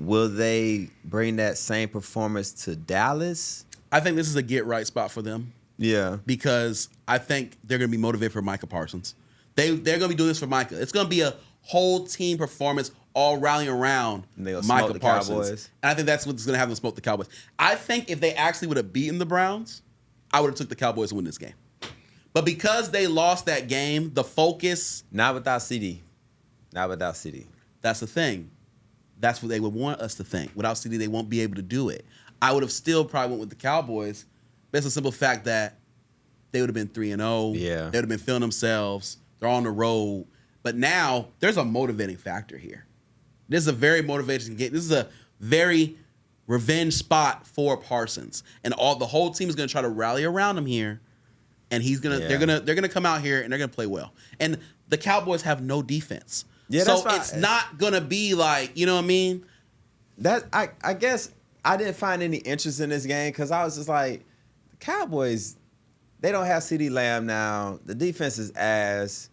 Will they bring that same performance to Dallas? I think this is a get-right spot for them. Yeah. Because I think they're going to be motivated for Micah Parsons. They're going to be doing this for Micah. It's going to be a whole team performance all rallying around Micah Parsons. Cowboys. And I think that's what's going to have them smoke the Cowboys. I think if they actually would have beaten the Browns, I would have took the Cowboys to win this game. But because they lost that game, the focus... Not without CD. Not without CD. That's the thing. That's what they would want us to think. Without CD, they won't be able to do it. I would have still probably went with the Cowboys. But it's a simple fact that they would have been 3-0. Yeah. They would have been feeling themselves. They're on the road. But now, there's a motivating factor here. This is a very motivating game. This is a very revenge spot for Parsons. And the whole team is going to try to rally around him here. And they're gonna come out here and they're gonna play well. And the Cowboys have no defense. Yeah, so that's it's not gonna be like, you know what I mean? That I guess I didn't find any interest in this game because I was just like, the Cowboys, they don't have CeeDee Lamb now. The defense is ass.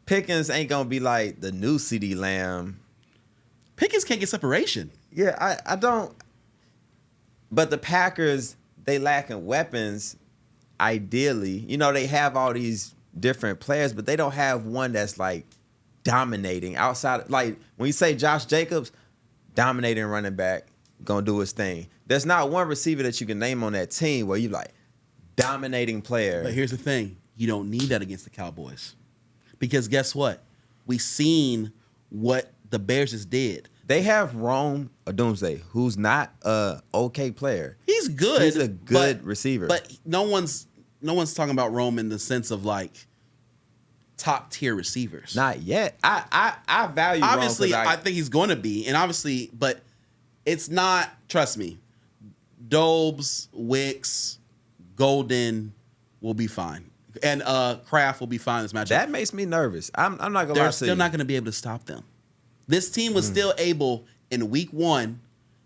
Pickens ain't gonna be like the new CeeDee Lamb. Pickens can't get separation. Yeah, I don't. But the Packers, they lacking weapons. Ideally, they have all these different players, but they don't have one that's like dominating outside. Like when you say Josh Jacobs, dominating running back, gonna do his thing. There's not one receiver that you can name on that team where you like dominating player. But here's the thing: you don't need that against the Cowboys, because guess what? We seen what the Bears just did. They have Rome Odunze, who's not a okay player. He's good. He's a good receiver. But no one's talking about Rome in the sense of like top tier receivers. Not yet. I value Rome. Obviously, I think he's going to be, and obviously, but it's not. Trust me, Dobes, Wicks, Golden will be fine, and Kraft will be fine in this matchup. That makes me nervous. I'm not gonna lie to you. They're still not going to be able to stop them. This team was still able in week 1.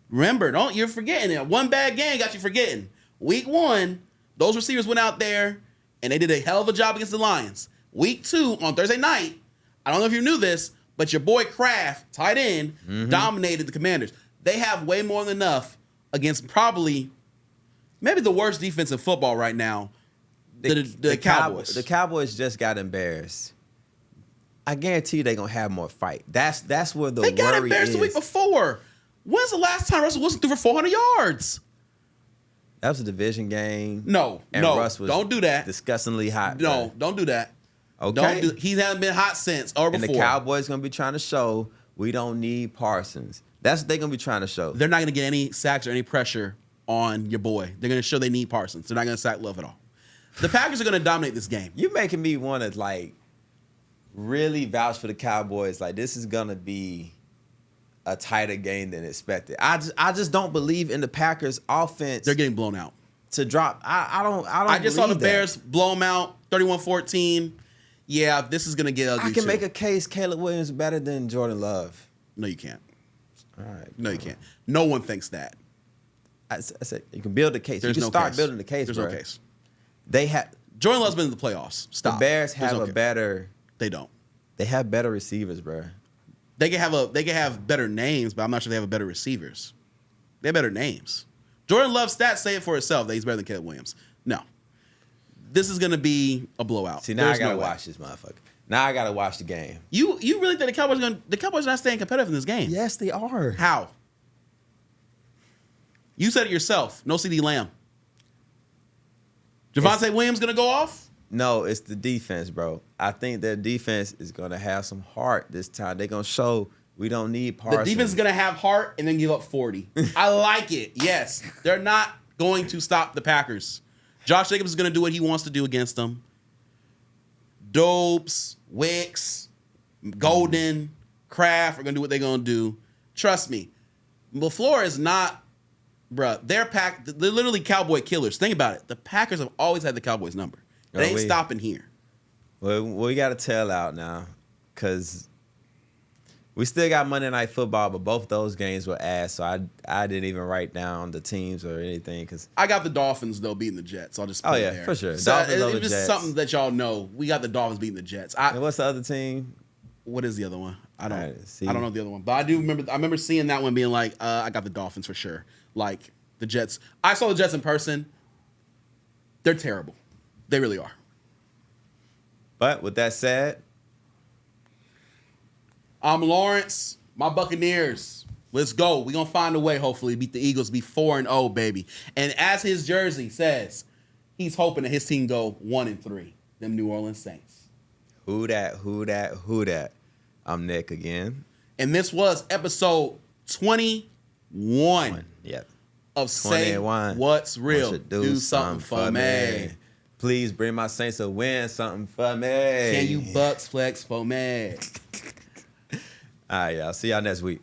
Remember, you're forgetting it. One bad game got you forgetting. Week 1, those receivers went out there and they did a hell of a job against the Lions. Week 2, on Thursday night, I don't know if you knew this, but your boy Kraft, tight end, dominated the Commanders. They have way more than enough against maybe the worst defense in football right now, the Cowboys. The Cowboys just got embarrassed. I guarantee you they're going to have more fight. That's where the worry is. They got embarrassed the week before. When's the last time Russell Wilson threw for 400 yards? That was a division game. No, Russ was don't do that. Disgustingly hot. No, don't do that. Okay. He hasn't been hot since or before. And the Cowboys going to be trying to show we don't need Parsons. That's what they're going to be trying to show. They're not going to get any sacks or any pressure on your boy. They're going to show they need Parsons. They're not going to sack Love at all. The Packers are going to dominate this game. You're making me want to, really vouch for the Cowboys. This is gonna be a tighter game than expected. I just don't believe in the Packers offense. They're getting blown out. To drop. I don't I just saw the Bears blow them out 31-14. Yeah, this is gonna get ugly. I can make a case Caleb Williams better than Jordan Love. No, you can't. All right. No, you can't. No one thinks that. I said you can build a case. There's you can no start case. building the case. There's bro. no case. They have Jordan Love's been in the playoffs. Stop. The Bears There's have no a case. better. They don't. They have better receivers, bro. They can have better names, but I'm not sure they have better receivers. They have better names. Jordan Love's stats say it for itself that he's better than Caleb Williams. No. This is going to be a blowout. See, now I got to watch this motherfucker. Now I got to watch the game. You really think the Cowboys are not staying competitive in this game? Yes, they are. How? You said it yourself. No CeeDee Lamb. Javonte Williams going to go off? No, it's the defense, bro. I think their defense is going to have some heart this time. They're going to show we don't need Parsons. The defense is going to have heart and then give up 40. I like it. Yes. They're not going to stop the Packers. Josh Jacobs is going to do what he wants to do against them. Dobes, Wicks, Golden, Kraft are going to do what they're going to do. Trust me. LaFleur is not, bruh, they're literally Cowboy killers. Think about it. The Packers have always had the Cowboys number. It ain't stopping here. Well, we got to tell out now because We still got Monday Night Football, but both those games were ass, so I didn't even write down the teams or anything. Because I got the Dolphins, though, beating the Jets. I'll just put it there. For sure. So Dolphins over it's just Jets. something that y'all know. We got the Dolphins beating the Jets. And what's the other team? What is the other one? I don't see. I don't know the other one. But I remember seeing that one being like, I got the Dolphins for sure. Like the Jets. I saw the Jets in person. They're terrible. They really are. But with that said, I'm Lawrence. My Buccaneers. Let's go. We're going to find a way, hopefully, beat the Eagles, be 4-0, baby. And as his jersey says, he's hoping that his team go 1-3. Them New Orleans Saints. Who that? I'm Nick again. And this was episode 21 Yep. of Say What's Real. Do something for me. Please bring my Saints a win. Something for me. Can you Bucs flex for me? All right, y'all. See y'all next week.